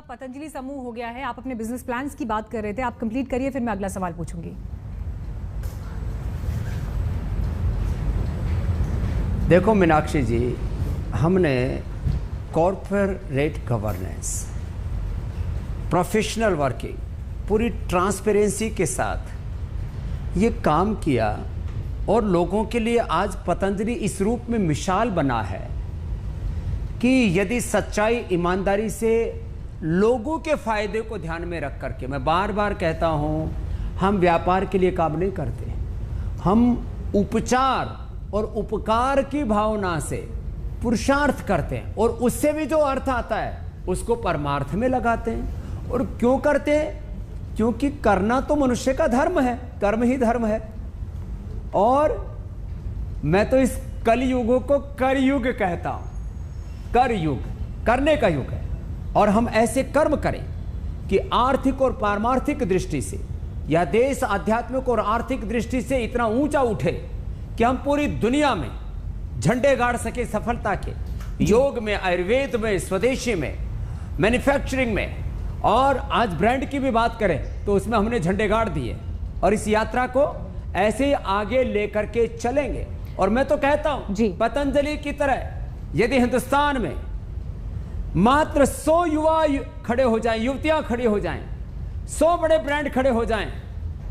पतंजलि समूह हो गया है, आप अपने बिजनेस प्लान्स की बात कर रहे थे, आप कंप्लीट करिए, फिर मैं अगला सवाल पूछूंगी। देखो मीनाक्षी जी, हमने कॉर्पोरेट गवर्नेंस, प्रोफेशनल वर्किंग, पूरी ट्रांसपेरेंसी के साथ ये काम किया और लोगों के लिए आज पतंजलि इस रूप में मिसाल बना है कि यदि सच्चाई ईमानदारी से लोगों के फायदे को ध्यान में रख करके, मैं बार बार कहता हूं, हम व्यापार के लिए काम नहीं करते, हम उपचार और उपकार की भावना से पुरुषार्थ करते हैं और उससे भी जो अर्थ आता है उसको परमार्थ में लगाते हैं। और क्यों करते हैं? क्योंकि करना तो मनुष्य का धर्म है, कर्म ही धर्म है। और मैं तो इस कलयुग को करयुग कहता हूं। करयुग करने का युग है और हम ऐसे कर्म करें कि आर्थिक और पारमार्थिक दृष्टि से यह देश आध्यात्मिक और आर्थिक दृष्टि से इतना ऊंचा उठे कि हम पूरी दुनिया में झंडे गाड़ सके सफलता के, योग में, आयुर्वेद में, स्वदेशी में, मैन्युफैक्चरिंग में। और आज ब्रांड की भी बात करें तो उसमें हमने झंडे गाड़ दिए और इस यात्रा को ऐसे आगे लेकर के चलेंगे। और मैं तो कहता हूं पतंजलि की तरह यदि हिंदुस्तान में मात्र 100 युवा खड़े हो जाएं, युवतियां खड़ी हो जाएं, 100 बड़े ब्रांड खड़े हो जाएं,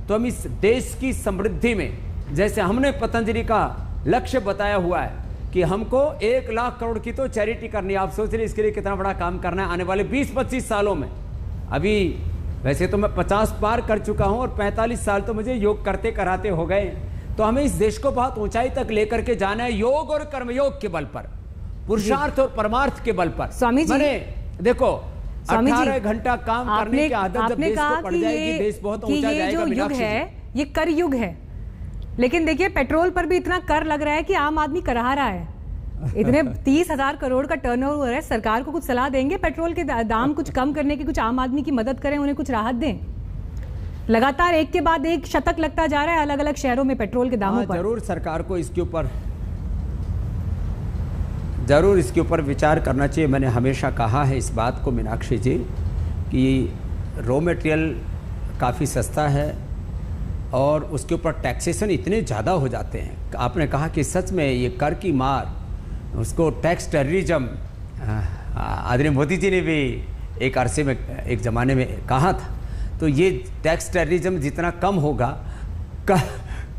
तो हम इस देश की समृद्धि में, जैसे हमने पतंजलि का लक्ष्य बताया हुआ है कि हमको 1 लाख करोड़ की तो चैरिटी करनी है। आप सोच रहे इसके लिए कितना बड़ा काम करना है आने वाले 20-25 सालों में। अभी वैसे तो मैं 50 पार कर चुका हूं और 45 साल तो मुझे योग करते कराते हो गए। तो हमें इस देश को बहुत ऊंचाई तक लेकर के जाना है, योग और कर्मयोग के बल पर, पुरुषार्थ और परमार्थ के बल पर। स्वामी जी, मैंने देखो 18 घंटा काम करने की आदत जब देश को पड़ जाएगी, देश बहुत ऊंचा जाएगा। जो युग है ये कर युग है, लेकिन देखिए पेट्रोल पर भी इतना कर लग रहा है कि आम आदमी करा रहा है। इतने 30,000 करोड़ का टर्नओवर है। सरकार को कुछ सलाह देंगे पेट्रोल के दाम कुछ कम करने की, कुछ आम आदमी की मदद करें, उन्हें कुछ राहत दें। लगातार एक के बाद एक शतक लगता जा रहा है अलग अलग शहरों में पेट्रोल के दामों पर। जरूर सरकार को इसके ऊपर विचार करना चाहिए। मैंने हमेशा कहा है इस बात को मीनाक्षी जी कि रॉ मटेरियल काफ़ी सस्ता है और उसके ऊपर टैक्सेशन इतने ज़्यादा हो जाते हैं। आपने कहा कि सच में ये कर की मार, उसको टैक्स टेररिज्म, आदरणीय मोदी जी ने भी एक अरसे में, एक ज़माने में कहा था। तो ये टैक्स टेररिज्म जितना कम होगा,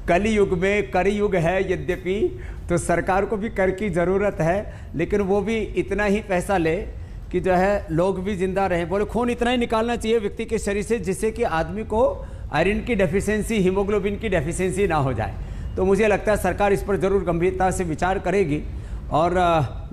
कलयुग में करयुग है यद्यपि, तो सरकार को भी कर की ज़रूरत है, लेकिन वो भी इतना ही पैसा ले कि जो है लोग भी जिंदा रहें। बोले खून इतना ही निकालना चाहिए व्यक्ति के शरीर से जिससे कि आदमी को आयरन की डेफिशिएंसी, हीमोग्लोबिन की डेफिशिएंसी ना हो जाए। तो मुझे लगता है सरकार इस पर ज़रूर गंभीरता से विचार करेगी। और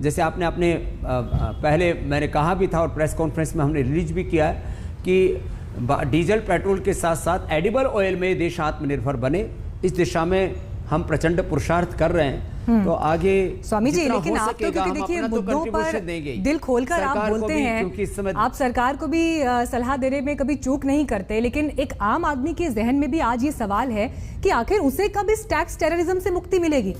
जैसे आपने अपने पहले मैंने कहा भी था और प्रेस कॉन्फ्रेंस में हमने रिलीज भी किया है कि डीजल पेट्रोल के साथ साथ एडिबल ऑयल में देश आत्मनिर्भर बने, इस दिशा में हम प्रचंड पुरुषार्थ कर रहे हैं। तो आगे स्वामी जी, लेकिन आप तो क्योंकि देखिए मुद्दों पर दिल खोलकर आप बोलते हैं, आप सरकार को भी सलाह देने में कभी चूक नहीं करते, लेकिन एक आम आदमी के जहन में भी आज ये सवाल है कि आखिर उसे कब इस टैक्स टेररिज्म से मुक्ति मिलेगी।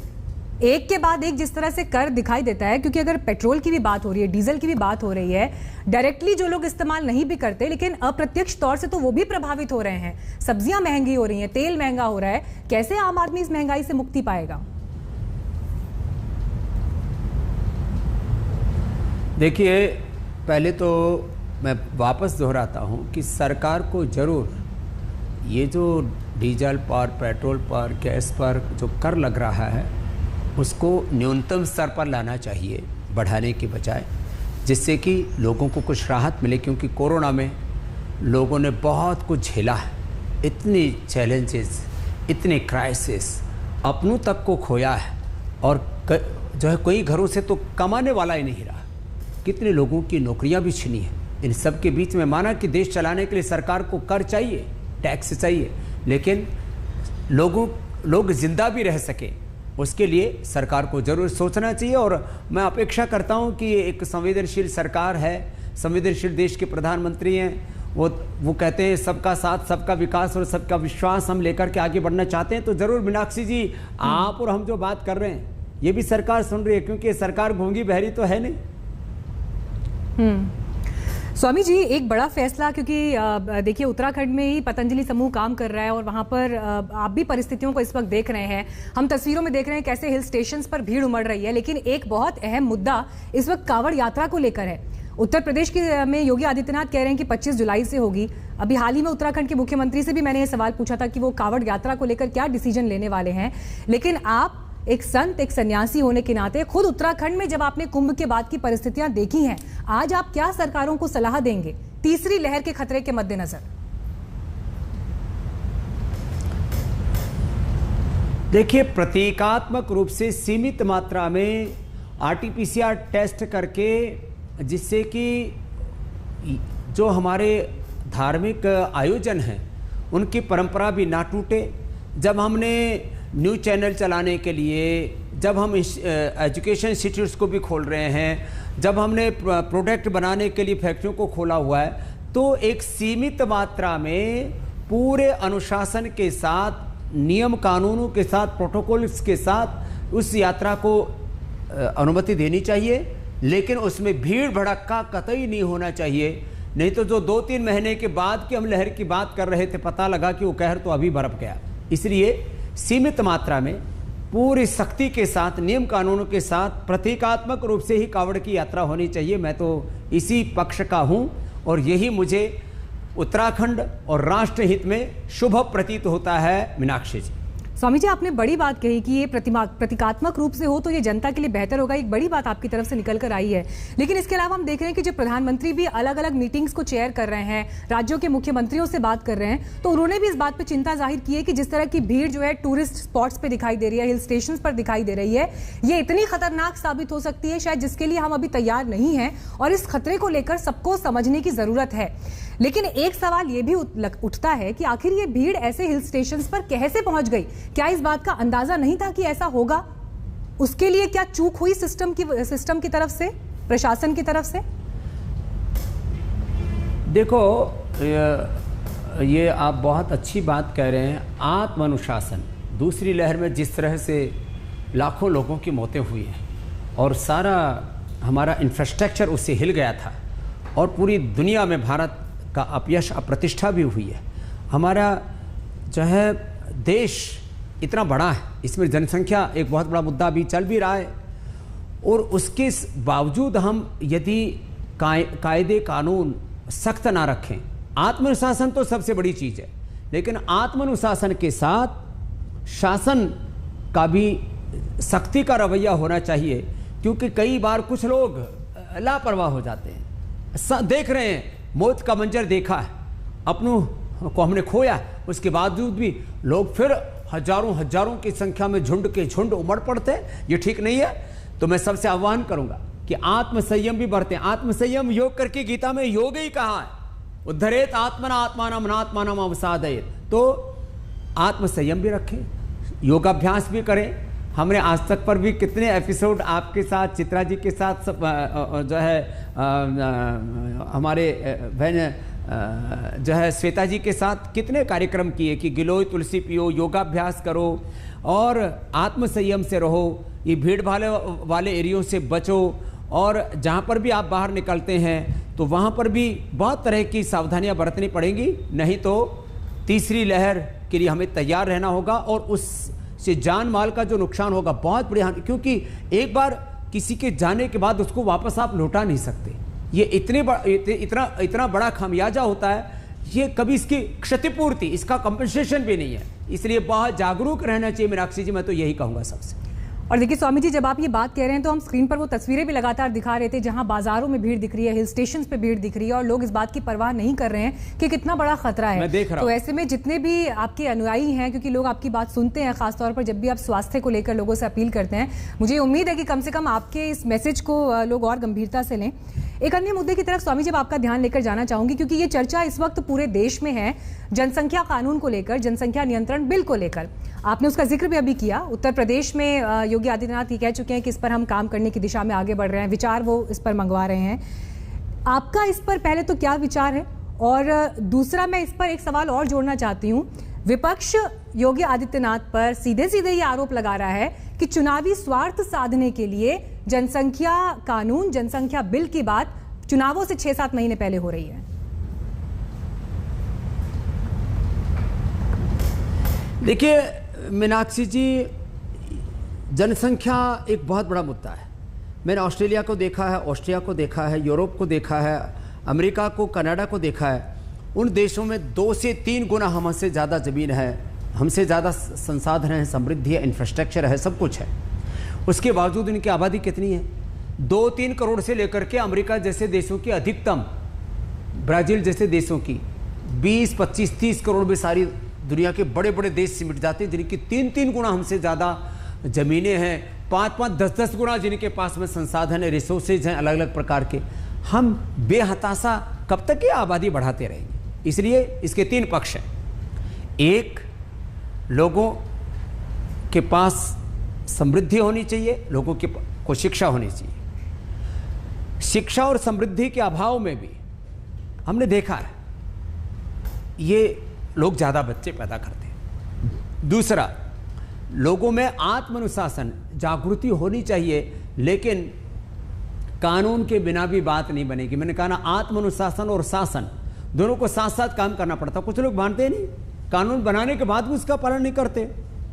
एक के बाद एक जिस तरह से कर दिखाई देता है, क्योंकि अगर पेट्रोल की भी बात हो रही है, डीजल की भी बात हो रही है, डायरेक्टली जो लोग इस्तेमाल नहीं भी करते लेकिन अप्रत्यक्ष तौर से तो वो भी प्रभावित हो रहे हैं। सब्जियां महंगी हो रही हैं, तेल महंगा हो रहा है, कैसे आम आदमी इस महंगाई से मुक्ति पाएगा? देखिए, पहले तो मैं वापस दोहराता हूँ कि सरकार को जरूर ये जो डीजल पर, पेट्रोल पर, गैस पर जो कर लग रहा है उसको न्यूनतम स्तर पर लाना चाहिए, बढ़ाने के बजाय, जिससे कि लोगों को कुछ राहत मिले। क्योंकि कोरोना में लोगों ने बहुत कुछ झेला है, इतनी चैलेंजेस, इतने क्राइसिस, अपनों तक को खोया है और जो है कई घरों से तो कमाने वाला ही नहीं रहा, कितने लोगों की नौकरियां भी छिनी हैं। इन सब के बीच में माना कि देश चलाने के लिए सरकार को कर चाहिए, टैक्स चाहिए, लेकिन लोग जिंदा भी रह सके उसके लिए सरकार को जरूर सोचना चाहिए। और मैं अपेक्षा करता हूं कि ये एक संवेदनशील सरकार है, संवेदनशील देश के प्रधानमंत्री हैं, वो कहते हैं सबका साथ, सबका विकास और सबका विश्वास हम लेकर के आगे बढ़ना चाहते हैं। तो जरूर मीनाक्षी जी, आप और हम जो बात कर रहे हैं ये भी सरकार सुन रही है, क्योंकि सरकार गूंगी बहरी तो है नहीं। स्वामी जी, एक बड़ा फैसला, क्योंकि देखिए उत्तराखंड में ही पतंजलि समूह काम कर रहा है और वहां पर आप भी परिस्थितियों को इस वक्त देख रहे हैं, हम तस्वीरों में देख रहे हैं कैसे हिल स्टेशंस पर भीड़ उमड़ रही है। लेकिन एक बहुत अहम मुद्दा इस वक्त कांवड़ यात्रा को लेकर है। उत्तर प्रदेश में योगी आदित्यनाथ कह रहे हैं कि 25 जुलाई से होगी। अभी हाल ही में उत्तराखंड के मुख्यमंत्री से भी मैंने ये सवाल पूछा था कि वो कांवड़ यात्रा को लेकर क्या डिसीजन लेने वाले हैं। लेकिन आप एक संत, एक सन्यासी होने के नाते खुद उत्तराखंड में जब आपने कुंभ के बाद की परिस्थितियां देखी हैं, आज आप क्या सरकारों को सलाह देंगे तीसरी लहर के खतरे के मद्देनजर? देखिए, प्रतीकात्मक रूप से सीमित मात्रा में आरटीपीसीआर टेस्ट करके, जिससे कि जो हमारे धार्मिक आयोजन हैं उनकी परंपरा भी ना टूटे। जब हमने न्यूज़ चैनल चलाने के लिए, जब हम एजुकेशन इंस्टीट्यूट्स को भी खोल रहे हैं, जब हमने प्रोडक्ट बनाने के लिए फैक्ट्रियों को खोला हुआ है, तो एक सीमित मात्रा में पूरे अनुशासन के साथ, नियम कानूनों के साथ, प्रोटोकॉल्स के साथ उस यात्रा को अनुमति देनी चाहिए। लेकिन उसमें भीड़ भड़क्का कतई नहीं होना चाहिए। नहीं तो जो 2-3 महीने के बाद की हम लहर की बात कर रहे थे, पता लगा कि वो कहर तो अभी बरप गया। इसलिए सीमित मात्रा में पूरी सख्ती के साथ, नियम कानूनों के साथ, प्रतीकात्मक रूप से ही कांवड़ की यात्रा होनी चाहिए। मैं तो इसी पक्ष का हूं और यही मुझे उत्तराखंड और राष्ट्र हित में शुभ प्रतीत होता है। मीनाक्षी जी, स्वामी जी, आपने बड़ी बात कही कि ये प्रतीकात्मक रूप से हो तो ये जनता के लिए बेहतर होगा। एक बड़ी बात आपकी तरफ से निकल कर आई है। लेकिन इसके अलावा हम देख रहे हैं कि जो प्रधानमंत्री भी अलग अलग मीटिंग्स को चेयर कर रहे हैं, राज्यों के मुख्यमंत्रियों से बात कर रहे हैं, तो उन्होंने भी इस बात पर चिंता जाहिर की है कि जिस तरह की भीड़ जो है टूरिस्ट स्पॉट्स पर दिखाई दे रही है, हिल स्टेशन पर दिखाई दे रही है, ये इतनी खतरनाक साबित हो सकती है शायद जिसके लिए हम अभी तैयार नहीं हैं। और इस खतरे को लेकर सबको समझने की जरूरत है। लेकिन एक सवाल ये भी उठता है कि आखिर ये भीड़ ऐसे हिल स्टेशंस पर कैसे पहुंच गई? क्या इस बात का अंदाजा नहीं था कि ऐसा होगा? उसके लिए क्या चूक हुई सिस्टम की तरफ से, प्रशासन की तरफ से? देखो, ये आप बहुत अच्छी बात कह रहे हैं। आत्म अनुशासन, दूसरी लहर में जिस तरह से लाखों लोगों की मौतें हुई हैं और सारा हमारा इंफ्रास्ट्रक्चर उससे हिल गया था और पूरी दुनिया में भारत का अपयश, अप्रतिष्ठा भी हुई है। हमारा जो है देश इतना बड़ा है, इसमें जनसंख्या एक बहुत बड़ा मुद्दा भी चल भी रहा है, और उसके बावजूद हम यदि कायदे कानून सख्त ना रखें, आत्मानुशासन तो सबसे बड़ी चीज़ है, लेकिन आत्मानुशासन के साथ शासन का भी सख्ती का रवैया होना चाहिए। क्योंकि कई बार कुछ लोग लापरवाह हो जाते हैं। देख रहे हैं, मौत का मंजर देखा है, अपनों को हमने खोया, उसके बावजूद भी लोग फिर हजारों की संख्या में झुंड के झुंड उमड़ पड़ते हैं। ये ठीक नहीं है। तो मैं सबसे आह्वान करूंगा कि आत्मसंयम भी बरतें। आत्मसंयम योग करके गीता में योग ही कहा है, उद्धरेत आत्मना आत्मानम अनात्मानम अवसादयेत। तो आत्मसंयम भी रखें, योगाभ्यास भी करें। हमने आज तक पर भी कितने एपिसोड आपके साथ, चित्रा जी के साथ जो है हमारे बहन जो है श्वेता जी के साथ कितने कार्यक्रम किए कि गिलोय तुलसी पियो, योगाभ्यास करो और आत्मसंयम से रहो, ये भीड़ वाले एरियो से बचो। और जहाँ पर भी आप बाहर निकलते हैं तो वहाँ पर भी बहुत तरह की सावधानियाँ बरतनी पड़ेंगी, नहीं तो तीसरी लहर के लिए हमें तैयार रहना होगा और उससे जान माल का जो नुकसान होगा बहुत बड़ी हानि, क्योंकि एक बार किसी के जाने के बाद उसको वापस आप लौटा नहीं सकते। ये इतना बड़ा खामियाजा होता है, ये कभी इसकी क्षतिपूर्ति, इसका कंपनसेशन भी नहीं है। इसलिए बहुत जागरूक रहना चाहिए मीनाक्षी जी, मैं तो यही कहूँगा सबसे। और देखिए स्वामी जी, जब आप ये बात कह रहे हैं तो हम स्क्रीन पर वो तस्वीरें भी लगातार दिखा रहे थे जहां बाजारों में भीड़ दिख रही है, हिल स्टेशन पे भीड़ दिख रही है और लोग इस बात की परवाह नहीं कर रहे हैं कि कितना बड़ा खतरा है। मैं देख रहा तो ऐसे में जितने भी आपके अनुयायी हैं, क्योंकि लोग आपकी बात सुनते हैं, खासतौर पर जब भी आप स्वास्थ्य को लेकर लोगों से अपील करते हैं, मुझे उम्मीद है कि कम से कम आपके इस मैसेज को लोग और गंभीरता से लें। एक अन्य मुद्दे की तरफ स्वामी जब आपका ध्यान लेकर जाना चाहूंगी, क्योंकि ये चर्चा इस वक्त पूरे देश में है जनसंख्या कानून को लेकर, जनसंख्या नियंत्रण बिल को लेकर। आपने उसका जिक्र भी अभी किया। उत्तर प्रदेश में योगी आदित्यनाथ ये कह चुके हैं कि इस पर हम काम करने की दिशा में आगे बढ़ रहे हैं, विचार वो इस पर मंगवा रहे हैं। आपका इस पर पहले तो क्या विचार है, और दूसरा मैं इस पर एक सवाल और जोड़ना चाहती हूँ। विपक्ष योगी आदित्यनाथ पर सीधे सीधे ये आरोप लगा रहा है कि चुनावी स्वार्थ साधने के लिए जनसंख्या कानून, जनसंख्या बिल की बात चुनावों से 6-7 महीने पहले हो रही है। देखिए मीनाक्षी जी, जनसंख्या एक बहुत बड़ा मुद्दा है। मैंने ऑस्ट्रेलिया को देखा है, ऑस्ट्रिया को देखा है, यूरोप को देखा है, अमेरिका को, कनाडा को देखा है। उन देशों में 2 से 3 गुना हमसे ज़्यादा ज़मीन है, हमसे ज़्यादा संसाधन है, समृद्धि है, इंफ्रास्ट्रक्चर है, सब कुछ है। उसके बावजूद इनकी आबादी कितनी है? 2-3 करोड़ से लेकर के अमेरिका जैसे देशों की अधिकतम, ब्राज़ील जैसे देशों की 20, 25, 30 करोड़ में सारी दुनिया के बड़े बड़े देश सिमट जाते हैं, जिनकी 3-3 गुना हमसे ज़्यादा ज़मीनें हैं, 5-5, 10-10 गुना जिनके पास में संसाधन है, रिसोर्सेज हैं अलग अलग प्रकार के। हम बेहताशा कब तक ये आबादी बढ़ाते रहेंगे? इसलिए इसके 3 पक्ष हैं। एक, लोगों के पास समृद्धि होनी चाहिए, लोगों को शिक्षा होनी चाहिए। शिक्षा और समृद्धि के अभाव में भी हमने देखा है ये लोग ज़्यादा बच्चे पैदा करते हैं। दूसरा, लोगों में आत्मानुशासन, जागृति होनी चाहिए, लेकिन कानून के बिना भी बात नहीं बनेगी। मैंने कहा ना, आत्मानुशासन और शासन दोनों को साथ साथ काम करना पड़ता। कुछ लोग मानते नहीं, कानून बनाने के बाद भी उसका पालन नहीं करते,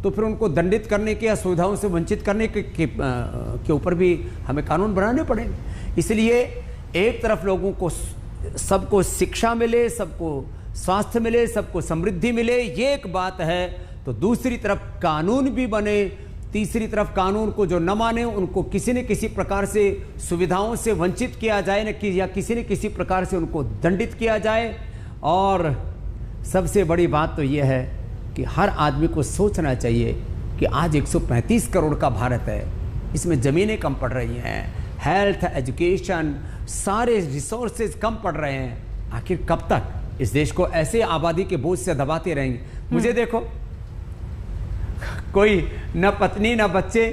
तो फिर उनको दंडित करने के या सुविधाओं से वंचित करने के ऊपर भी हमें कानून बनाने पड़ेंगे। इसलिए एक तरफ लोगों को, सबको शिक्षा मिले, सबको स्वास्थ्य मिले, सबको समृद्धि मिले, ये एक बात है, तो दूसरी तरफ कानून भी बने, तीसरी तरफ कानून को जो न माने उनको किसी न किसी प्रकार से सुविधाओं से वंचित किया जाए या किसी न किसी प्रकार से उनको दंडित किया जाए। और सबसे बड़ी बात तो यह है कि हर आदमी को सोचना चाहिए कि आज 135 करोड़ का भारत है, इसमें ज़मीनें कम पड़ रही हैं, हेल्थ, एजुकेशन, सारे रिसोर्सेज कम पड़ रहे हैं। आखिर कब तक इस देश को ऐसे आबादी के बोझ से दबाते रहेंगे? मुझे देखो, कोई न पत्नी न बच्चे,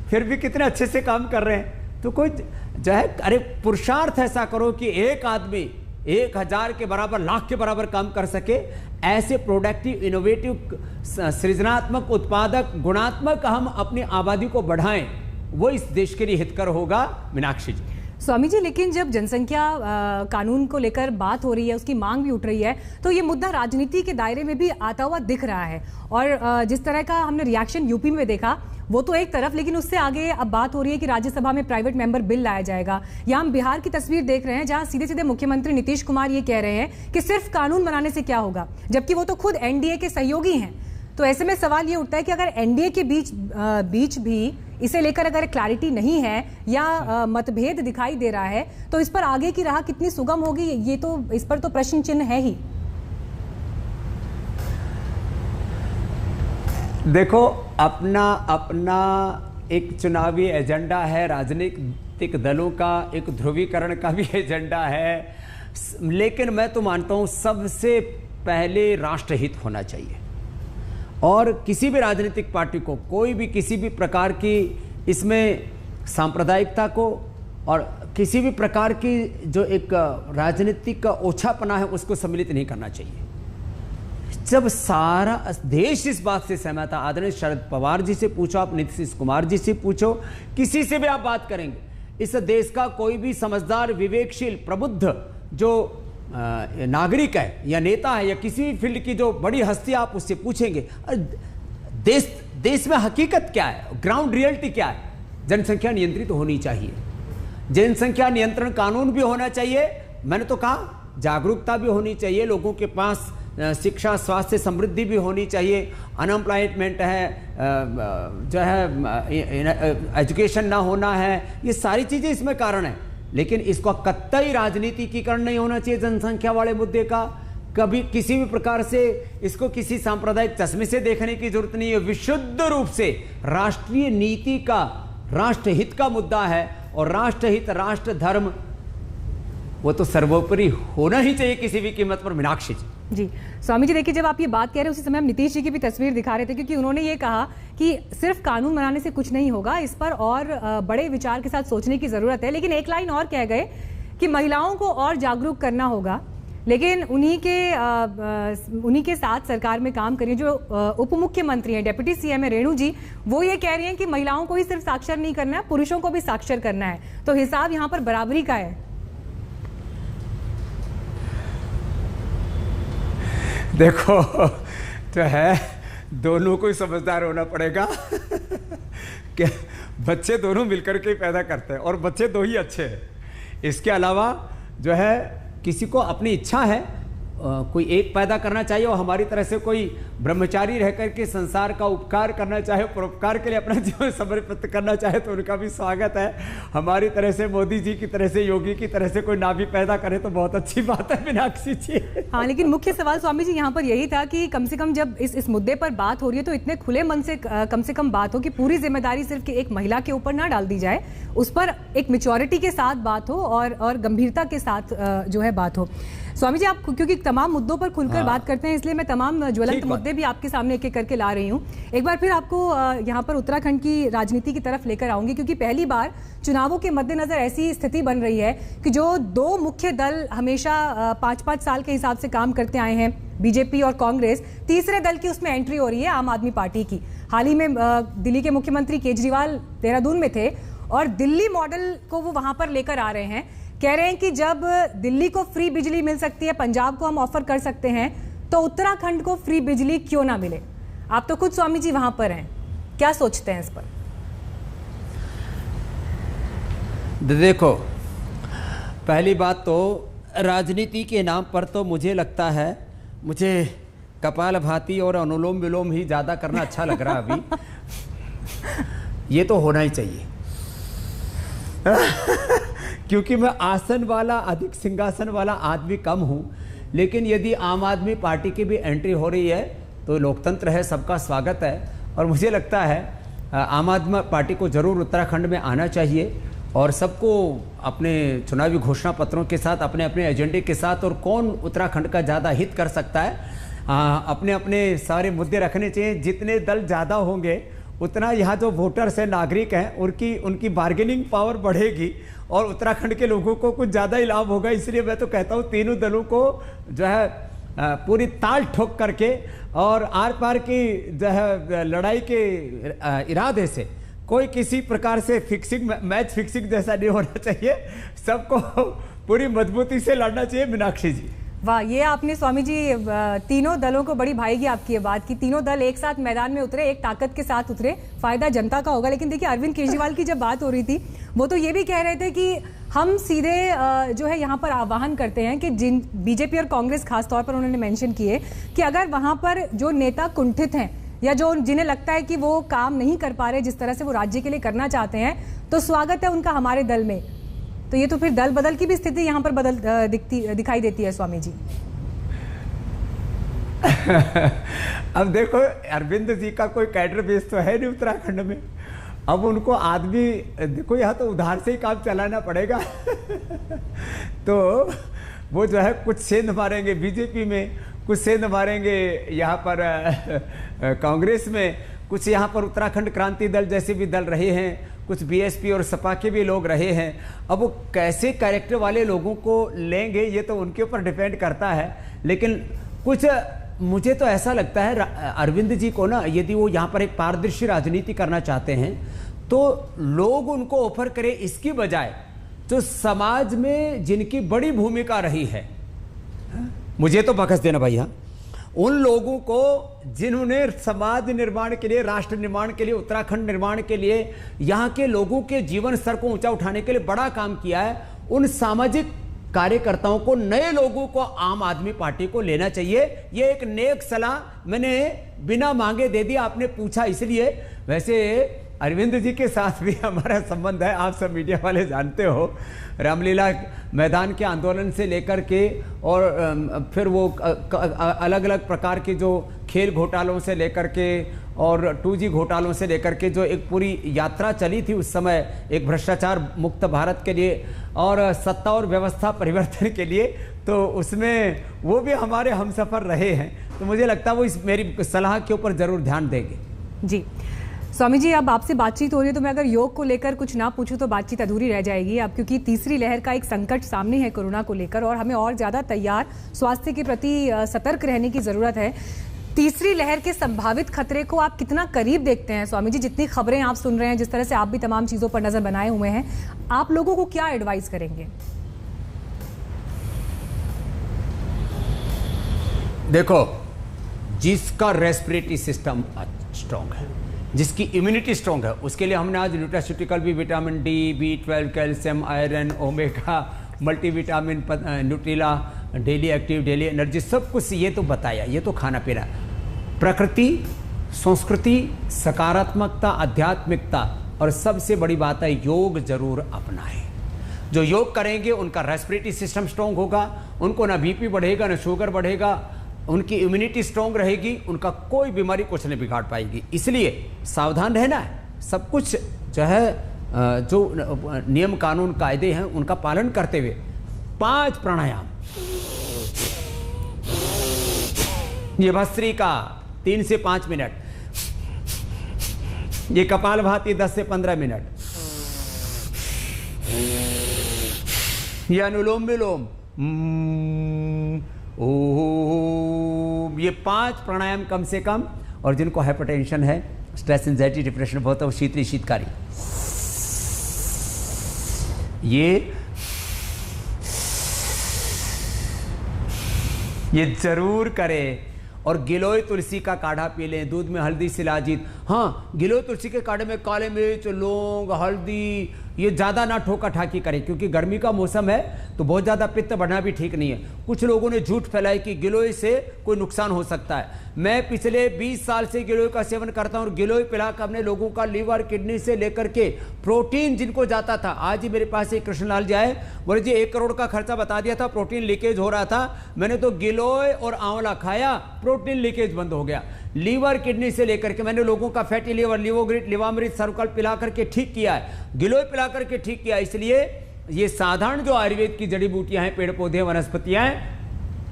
फिर भी कितने अच्छे से काम कर रहे हैं। तो कोई जो है, अरे पुरुषार्थ ऐसा करो कि एक आदमी 1000 के बराबर, लाख के बराबर काम कर सके। ऐसे प्रोडक्टिव, इनोवेटिव, सृजनात्मक, उत्पादक, गुणात्मक हम अपनी आबादी को बढ़ाएं, वो इस देश के लिए हितकर होगा। मीनाक्षी जी, स्वामी जी, लेकिन जब जनसंख्या कानून को लेकर बात हो रही है, उसकी मांग भी उठ रही है, तो ये मुद्दा राजनीति के दायरे में भी आता हुआ दिख रहा है। और जिस तरह का हमने रिएक्शन यूपी में देखा, वो तो एक तरफ, लेकिन उससे आगे अब बात हो रही है कि राज्यसभा में प्राइवेट मेंबर बिल लाया जाएगा। या हम बिहार की तस्वीर देख रहे हैं, जहां सीधे सीधे मुख्यमंत्री नीतीश कुमार ये कह रहे हैं कि सिर्फ कानून बनाने से क्या होगा, जबकि वो तो खुद एनडीए के सहयोगी हैं। तो ऐसे में सवाल ये उठता है कि अगर एनडीए के बीच भी इसे लेकर अगर क्लैरिटी नहीं है या मतभेद दिखाई दे रहा है, तो इस पर आगे की राह कितनी सुगम होगी, ये तो, इस पर तो प्रश्न चिन्ह है ही। देखो, अपना एक चुनावी एजेंडा है, राजनीतिक दलों का एक ध्रुवीकरण का भी एजेंडा है, लेकिन मैं तो मानता हूं सबसे पहले राष्ट्रहित होना चाहिए। और किसी भी राजनीतिक पार्टी को, कोई भी किसी भी प्रकार की इसमें सांप्रदायिकता को और किसी भी प्रकार की जो एक राजनीतिक का ओछापना है, उसको सम्मिलित नहीं करना चाहिए। जब सारा देश इस बात से सहमत है, आदरणीय शरद पवार जी से पूछो, आप नीतीश कुमार जी से पूछो, किसी से भी आप बात करेंगे, इस देश का कोई भी समझदार, विवेकशील, प्रबुद्ध जो नागरिक है या नेता है या किसी भी फील्ड की जो बड़ी हस्ती, आप उससे पूछेंगे देश में हकीकत क्या है, ग्राउंड रियलिटी क्या है। जनसंख्या नियंत्रित तो होनी चाहिए, जनसंख्या नियंत्रण कानून भी होना चाहिए। मैंने तो कहा जागरूकता भी होनी चाहिए, लोगों के पास शिक्षा, स्वास्थ्य, समृद्धि भी होनी चाहिए। अनएम्प्लॉयमेंट है, जो है एजुकेशन ना होना है, ये सारी चीज़ें इसमें कारण है। लेकिन इसको कतई राजनीतिकीकरण नहीं होना चाहिए जनसंख्या वाले मुद्दे का। कभी किसी भी प्रकार से इसको किसी सांप्रदायिक चश्मे से देखने की जरूरत नहीं है। विशुद्ध रूप से राष्ट्रीय नीति का, राष्ट्रहित का मुद्दा है, और राष्ट्रहित, राष्ट्र धर्म, वो तो सर्वोपरि होना ही चाहिए किसी भी कीमत पर। मीनाक्षी जी, स्वामी जी, देखिए, जब आप ये बात कह रहे हैं उसी समय हम नीतीश जी की भी तस्वीर दिखा रहे थे, क्योंकि उन्होंने ये कहा कि सिर्फ कानून बनाने से कुछ नहीं होगा, इस पर और बड़े विचार के साथ सोचने की जरूरत है। लेकिन एक लाइन और कह गए कि महिलाओं को और जागरूक करना होगा, लेकिन उन्हीं के साथ सरकार में काम करिए जो उप मुख्यमंत्री हैं, डिप्टी सीएम है रेणु जी, वो ये कह रही हैं कि महिलाओं को ही सिर्फ साक्षर नहीं करना है, पुरुषों को भी साक्षर करना है। तो हिसाब यहाँ पर बराबरी का है। देखो तो है, दोनों को ही समझदार होना पड़ेगा कि बच्चे दोनों मिलकर के पैदा करते हैं और बच्चे दो ही अच्छे हैं। इसके अलावा जो है किसी को अपनी इच्छा है कोई एक पैदा करना चाहिए और हमारी तरह से कोई ब्रह्मचारी रह करके संसार का उपकार करना चाहे, परोपकार के लिए अपना जीवन समर्पित करना चाहे तो उनका भी स्वागत है। हमारी तरह से, मोदी जी की तरह से, योगी की तरह से कोई ना भी पैदा करे तो बहुत अच्छी बात है मीनाक्षी जी। हाँ, लेकिन मुख्य सवाल स्वामी जी यहाँ पर यही था कि कम से कम जब इस मुद्दे पर बात हो रही है तो इतने खुले मन से कम बात हो कि पूरी जिम्मेदारी सिर्फ एक महिला के ऊपर ना डाल दी जाए, उस पर एक मैच्योरिटी के साथ बात हो और गंभीरता के साथ जो है बात हो। स्वामी जी, आप क्योंकि तमाम मुद्दों पर खुलकर बात करते हैं, इसलिए मैं तमाम ज्वलंत मुद्दे भी आपके सामने एक एक करके ला रही हूँ। एक बार फिर आपको यहाँ पर उत्तराखंड की राजनीति की तरफ लेकर आऊंगी, क्योंकि पहली बार चुनावों के मद्देनजर ऐसी स्थिति बन रही है कि जो दो मुख्य दल हमेशा 5-5 साल के हिसाब से काम करते आए हैं, बीजेपी और कांग्रेस, तीसरे दल की उसमें एंट्री हो रही है आम आदमी पार्टी की। हाल ही में दिल्ली के मुख्यमंत्री केजरीवाल देहरादून में थे और दिल्ली मॉडल को वो वहां पर लेकर आ रहे हैं। कह रहे हैं कि जब दिल्ली को फ्री बिजली मिल सकती है, पंजाब को हम ऑफर कर सकते हैं, तो उत्तराखंड को फ्री बिजली क्यों ना मिले। आप तो खुद स्वामी जी वहां पर हैं, क्या सोचते हैं इस पर? देखो, पहली बात तो राजनीति के नाम पर तो मुझे लगता है, मुझे कपालभाति और अनुलोम विलोम ही ज़्यादा करना अच्छा लग रहा है अभी। ये तो होना ही चाहिए क्योंकि मैं आसन वाला, अधिक सिंहासन वाला आदमी कम हूँ, लेकिन यदि आम आदमी पार्टी की भी एंट्री हो रही है तो लोकतंत्र है, सबका स्वागत है। और मुझे लगता है आम आदमी पार्टी को ज़रूर उत्तराखंड में आना चाहिए और सबको अपने चुनावी घोषणा पत्रों के साथ, अपने अपने एजेंडे के साथ, और कौन उत्तराखंड का ज़्यादा हित कर सकता है, अपने अपने सारे मुद्दे रखने चाहिए। जितने दल ज़्यादा होंगे उतना यहाँ जो वोटर्स हैं, नागरिक हैं, उनकी बार्गेनिंग पावर बढ़ेगी और उत्तराखंड के लोगों को कुछ ज़्यादा ही लाभ होगा। इसलिए मैं तो कहता हूँ तीनों दलों को जो है पूरी ताल ठोक करके और आर पार की जो है लड़ाई के इरादे से, कोई किसी प्रकार से फिक्सिंग, मैच फिक्सिंग जैसा नहीं होना चाहिए, सबको पूरी मजबूती से लड़ना चाहिए। मीनाक्षी जी, वाह, ये आपने स्वामी जी तीनों दलों को बड़ी भाएगी आपकी ये बात कि तीनों दल एक साथ मैदान में उतरे, एक ताकत के साथ उतरे, फायदा जनता का होगा। लेकिन देखिए, अरविंद केजरीवाल की जब बात हो रही थी, वो तो ये भी कह रहे थे कि हम सीधे जो है यहाँ पर आह्वान करते हैं कि जिन बीजेपी और कांग्रेस खासतौर पर उन्होंने मेंशन किए कि अगर वहां पर जो नेता कुंठित हैं या जो जिन्हें लगता है कि वो काम नहीं कर पा रहे जिस तरह से वो राज्य के लिए करना चाहते हैं, तो स्वागत है उनका हमारे दल में। तो ये तो फिर दल बदल की भी स्थिति यहाँ पर दिखाई देती है स्वामी जी। अब देखो, अरविंद जी का कोई कैडर बेस तो है नहीं उत्तराखंड में। अब उनको आदमी, देखो यहाँ तो उधार से ही काम चलाना पड़ेगा तो वो जो है कुछ सेंध मारेंगे बीजेपी में, कुछ सेंध मारेंगे यहाँ पर कांग्रेस में, कुछ यहाँ पर उत्तराखंड क्रांति दल जैसे भी दल रहे हैं, कुछ बीएसपी और सपा के भी लोग रहे हैं। अब वो कैसे कैरेक्टर वाले लोगों को लेंगे ये तो उनके ऊपर डिपेंड करता है। लेकिन कुछ मुझे तो ऐसा लगता है अरविंद जी को ना, यदि वो यहाँ पर एक पारदर्शी राजनीति करना चाहते हैं तो लोग उनको ऑफर करें, इसकी बजाय जो समाज में जिनकी बड़ी भूमिका रही है, मुझे तो बखस देना भाई, हाँ, उन लोगों को जिन्होंने समाज निर्माण के लिए, राष्ट्र निर्माण के लिए, उत्तराखंड निर्माण के लिए, यहाँ के लोगों के जीवन स्तर को ऊंचा उठाने के लिए बड़ा काम किया है, उन सामाजिक कार्यकर्ताओं को, नए लोगों को आम आदमी पार्टी को लेना चाहिए। ये एक नेक सलाह मैंने बिना मांगे दे दी, आपने पूछा इसलिए। वैसे अरविंद जी के साथ भी हमारा संबंध है, आप सब मीडिया वाले जानते हो, रामलीला मैदान के आंदोलन से लेकर के और फिर वो अलग अलग प्रकार के जो खेल घोटालों से लेकर के और 2G घोटालों से लेकर के जो एक पूरी यात्रा चली थी उस समय, एक भ्रष्टाचार मुक्त भारत के लिए और सत्ता और व्यवस्था परिवर्तन के लिए, तो उसमें वो भी हमारे हमसफर रहे हैं। तो मुझे लगता है वो इस मेरी सलाह के ऊपर ज़रूर ध्यान देंगे। जी स्वामी जी, अब आपसे बातचीत हो रही है तो मैं अगर योग को लेकर कुछ ना पूछूं तो बातचीत अधूरी रह जाएगी। अब क्योंकि तीसरी लहर का एक संकट सामने है कोरोना को लेकर और हमें और ज़्यादा तैयार, स्वास्थ्य के प्रति सतर्क रहने की ज़रूरत है। तीसरी लहर के संभावित खतरे को आप कितना करीब देखते हैं स्वामी जी? जितनी खबरें आप सुन रहे हैं, जिस तरह से आप भी तमाम चीज़ों पर नज़र बनाए हुए हैं, आप लोगों को क्या एडवाइस करेंगे? देखो, जिसका रेस्पिरेटरी सिस्टम स्ट्रांग है, जिसकी इम्यूनिटी स्ट्रांग है, उसके लिए हमने आज न्यूट्रास्यूटिकल भी, vitamin D, B12, calcium, iron, omega, multivitamin, Nutrela, daily active, daily energy, सब कुछ ये तो बताया। ये तो खाना पीना, प्रकृति, संस्कृति, सकारात्मकता, आध्यात्मिकता, और सबसे बड़ी बात है योग जरूर अपनाएं। जो योग करेंगे उनका रेस्पिरेटरी सिस्टम स्ट्रांग होगा, उनको ना बीपी बढ़ेगा, ना शुगर बढ़ेगा, उनकी इम्यूनिटी स्ट्रांग रहेगी, उनका कोई बीमारी कुछ नहीं बिगाड़ पाएगी। इसलिए सावधान रहना है, सब कुछ जो है जो नियम कानून कायदे हैं उनका पालन करते हुए 5 प्राणायाम। ये भस्त्रिका 3 से 5 मिनट, ये कपालभाति 10 से 15 मिनट, ये अनुलोम विलोम, ओम, ये 5 प्राणायाम कम से कम। और जिनको हाइपरटेंशन है, स्ट्रेस, एंजाइटी, डिप्रेशन बहुत है, वो शीतकारी, ये जरूर करें। और गिलोय तुलसी का काढ़ा पी लें, दूध में हल्दी, शिलाजीत। हाँ, गिलोय तुलसी के काढ़े में काले मिर्च, लौंग, हल्दी, ये ज़्यादा ना ठोका ठाकी करें, क्योंकि गर्मी का मौसम है तो बहुत ज़्यादा पित्त बढ़ना भी ठीक नहीं है। कुछ लोगों ने झूठ फैलाई कि गिलोय से कोई नुकसान हो सकता है। मैं पिछले 20 साल से गिलोय का सेवन करता हूँ, और गिलोय पिलाकर अपने लोगों का लीवर, किडनी से लेकर के प्रोटीन जिनको जाता था, आज ही मेरे पास एक कृष्णलाल जी आए, बोले जी 1 करोड़ का खर्चा बता दिया था, प्रोटीन लीकेज हो रहा था, मैंने तो गिलोय और आंवला खाया, प्रोटीन लीकेज बंद हो गया। लीवर, किडनी से लेकर के मैंने लोगों का फैटी लिवर, लिवोग्रिट, लिवामृत, सर्वकल पिला करके ठीक किया है, गिलोय पिला करके ठीक किया। इसलिए ये साधारण जो आयुर्वेद की जड़ी बूटियां हैं, पेड़ पौधे, वनस्पतियां हैं,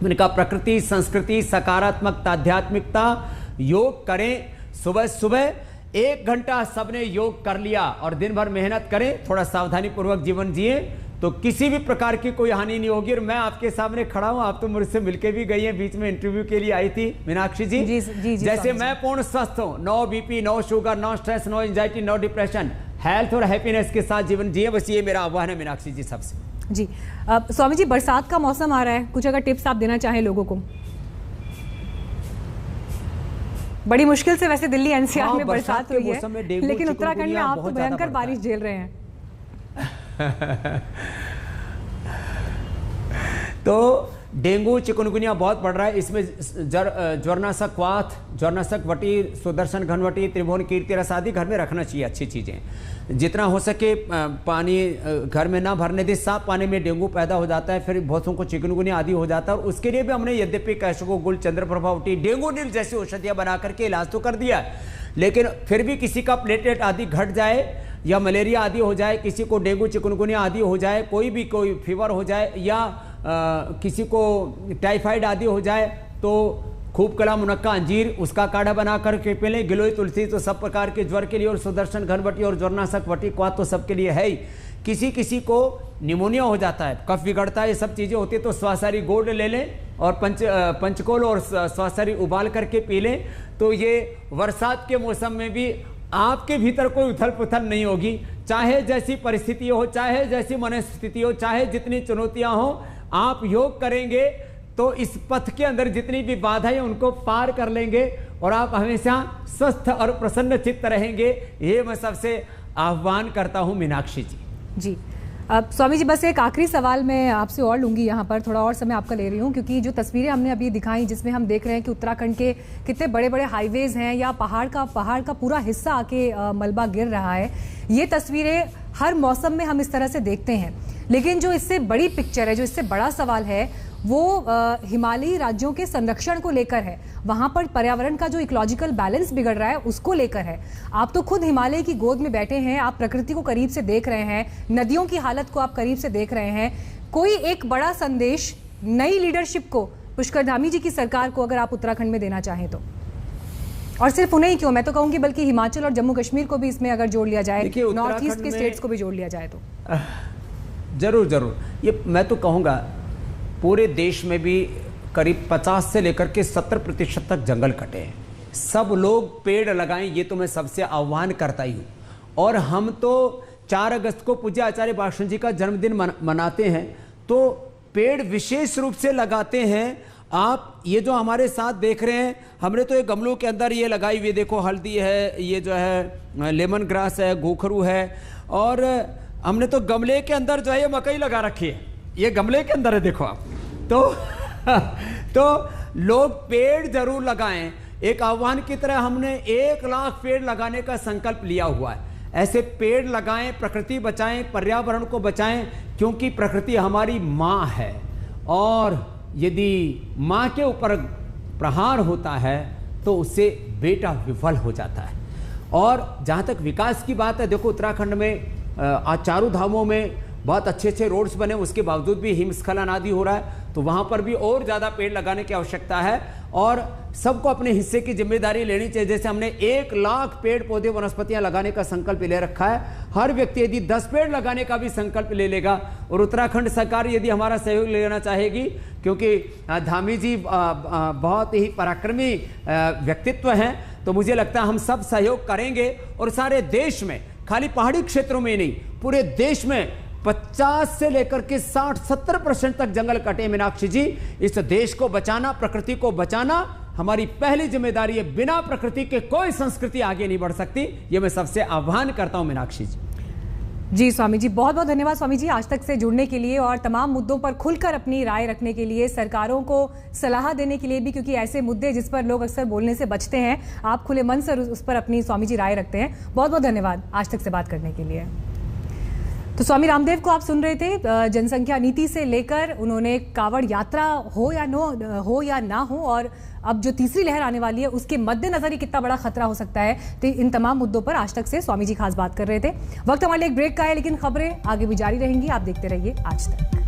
इनका प्रकृति, संस्कृति, सकारात्मकता, आध्यात्मिकता, योग करें। सुबह सुबह 1 घंटा सबने योग कर लिया और दिन भर मेहनत करें, थोड़ा सावधानी पूर्वक जीवन जिए, तो किसी भी प्रकार की कोई हानि नहीं होगी। और मैं आपके सामने खड़ा हूं, आप तो मुझसे मिलके भी गई हैं, बीच में इंटरव्यू के लिए आई थी मीनाक्षी जी। जी जैसे मैं पूर्ण स्वस्थ हूं, no BP, no sugar, no stress, no anxiety, no depression, health और हैप्पीनेस के साथ जीवन जिए, बस ये मेरा आह्वान है मीनाक्षी जी सबसे। जी स्वामी जी, बरसात का मौसम आ रहा है, कुछ अगर टिप्स आप देना चाहें लोगों को। बड़ी मुश्किल से वैसे दिल्ली एनसीआर में बरसात हुई है, लेकिन उत्तराखंड में आप तो भयंकर बारिश झेल रहे हैं। तो डेंगू, चिकनगुनिया बहुत बढ़ रहा है। इसमें ज्वरनाशक क्वाथ, ज्वरनाशक वटी, सुदर्शन घनवटी, त्रिभुवन कीर्ति रस आदि घर में रखना चाहिए। अच्छी चीज़ें जितना हो सके पानी घर में ना भरने दे। साफ पानी में डेंगू पैदा हो जाता है, फिर बहुतों को चिकनगुनिया आदि हो जाता है। और उसके लिए भी हमने यद्यपि कैशको गुल, चंद्रप्रभा वटी, डेंगू नील जैसी औषधियाँ बना करके इलाज तो कर दिया है, लेकिन फिर भी किसी का प्लेटलेट आदि घट जाए या मलेरिया आदि हो जाए, किसी को डेंगू, चिकनगुनिया आदि हो जाए, कोई फीवर हो जाए, या किसी को टाइफाइड आदि हो जाए, तो खूब कला, मुनक्का, अंजीर, उसका काढ़ा बना करके पी लें। गिलोय तुलसी तो सब प्रकार के ज्वर के लिए, और सुदर्शन घनवटी और ज्वरनाशक वटी क्वाथ तो सबके लिए है ही। किसी को निमोनिया हो जाता है, कफ बिगड़ता है, ये सब चीज़ें होती है, तो स्वासारी गोल्ड ले लें और पंचकोल और स्वासारी उबाल करके पी लें। तो ये बरसात के मौसम में भी आपके भीतर कोई उथल पुथल नहीं होगी, चाहे जैसी परिस्थिति हो, चाहे जैसी मनस्थिति हो, चाहे जितनी चुनौतियां हो, आप योग करेंगे तो इस पथ के अंदर जितनी भी बाधाएं उनको पार कर लेंगे और आप हमेशा स्वस्थ और प्रसन्न चित्त रहेंगे। ये मैं सबसे आह्वान करता हूं मीनाक्षी जी। जी अब स्वामी जी, बस एक आखिरी सवाल मैं आपसे और लूंगी, यहाँ पर थोड़ा और समय आपका ले रही हूँ, क्योंकि जो तस्वीरें हमने अभी दिखाई जिसमें हम देख रहे हैं कि उत्तराखंड के कितने बड़े बड़े हाईवेज हैं या पहाड़ का पूरा हिस्सा आके मलबा गिर रहा है, ये तस्वीरें हर मौसम में हम इस तरह से देखते हैं। लेकिन जो इससे बड़ी पिक्चर है, जो इससे बड़ा सवाल है, वो हिमालयी राज्यों के संरक्षण को लेकर है। वहाँ पर पर्यावरण का जो इकोलॉजिकल बैलेंस बिगड़ रहा है उसको लेकर है। आप तो खुद हिमालय की गोद में बैठे हैं, आप प्रकृति को करीब से देख रहे हैं, नदियों की हालत को आप करीब से देख रहे हैं। कोई एक बड़ा संदेश नई लीडरशिप को, पुष्कर धामी जी की सरकार को, अगर आप उत्तराखंड में देना चाहें तो, और सिर्फ उन्हें ही क्यों, मैं तो कहूँगी बल्कि हिमाचल और जम्मू कश्मीर को भी इसमें अगर जोड़ लिया जाए, नॉर्थ ईस्ट के स्टेट्स को भी जोड़ लिया जाए तो। जरूर ये मैं तो कहूँगा पूरे देश में भी करीब 50 से लेकर के 70% तक जंगल कटे हैं। सब लोग पेड़ लगाएं, ये तो मैं सबसे आह्वान करता ही हूँ। और हम तो 4 अगस्त को पूज्य आचार्य भाषण जी का जन्मदिन मनाते हैं, तो पेड़ विशेष रूप से लगाते हैं आप ये जो हमारे साथ देख रहे हैं, हमने तो ये गमलों के अंदर ये लगाई हुई, देखो हल्दी है, ये जो है लेमन ग्रास है, गोखरू है, और हमने तो गमले के अंदर जो है ये मकई लगा रखी है, ये गमले के अंदर है, देखो आप। तो लोग पेड़ जरूर लगाएं। एक आह्वान की तरह हमने 1 लाख पेड़ लगाने का संकल्प लिया हुआ है। ऐसे पेड़ लगाएं, प्रकृति बचाएं, पर्यावरण को बचाएं, क्योंकि प्रकृति हमारी माँ है, और यदि माँ के ऊपर प्रहार होता है तो उससे बेटा विफल हो जाता है। और जहाँ तक विकास की बात है, देखो उत्तराखंड में आज चारों धामों में बहुत अच्छे अच्छे रोड्स बने, उसके बावजूद भी हिमस्खलन आदि हो रहा है, तो वहाँ पर भी और ज़्यादा पेड़ लगाने की आवश्यकता है, और सबको अपने हिस्से की जिम्मेदारी लेनी चाहिए। जैसे हमने 1 लाख पेड़ पौधे वनस्पतियां लगाने का संकल्प ले रखा है, हर व्यक्ति यदि 10 पेड़ लगाने का भी संकल्प ले लेगा, और उत्तराखंड सरकार यदि हमारा सहयोग लेना चाहेगी, क्योंकि धामी जी बहुत ही पराक्रमी व्यक्तित्व हैं, तो मुझे लगता है हम सब सहयोग करेंगे, और सारे देश में, खाली पहाड़ी क्षेत्रों में नहीं, पूरे देश में 50 से लेकर के 60-70% तक जंगल कटे। मीनाक्षी जी, इस देश को बचाना, प्रकृति को बचाना हमारी पहली जिम्मेदारी है। बिना प्रकृति के कोई संस्कृति आगे नहीं बढ़ सकती। ये मैं सबसे आह्वान करता हूं मीनाक्षी जी। जी स्वामी जी, बहुत बहुत धन्यवाद स्वामी जी आज तक से जुड़ने के लिए, और तमाम मुद्दों पर खुलकर अपनी राय रखने के लिए, सरकारों को सलाह देने के लिए भी, क्योंकि ऐसे मुद्दे जिस पर लोग अक्सर बोलने से बचते हैं, आप खुले मन से उस पर अपनी स्वामी जी राय रखते हैं। बहुत बहुत धन्यवाद आज तक से बात करने के लिए। तो स्वामी रामदेव को आप सुन रहे थे। जनसंख्या नीति से लेकर उन्होंने कांवड़ यात्रा हो या ना हो, और अब जो तीसरी लहर आने वाली है उसके मद्देनजर ही कितना बड़ा खतरा हो सकता है, तो इन तमाम मुद्दों पर आज तक से स्वामी जी खास बात कर रहे थे। वक्त हमारे लिए एक ब्रेक का है, लेकिन खबरें आगे भी जारी रहेंगी। आप देखते रहिए आज तक।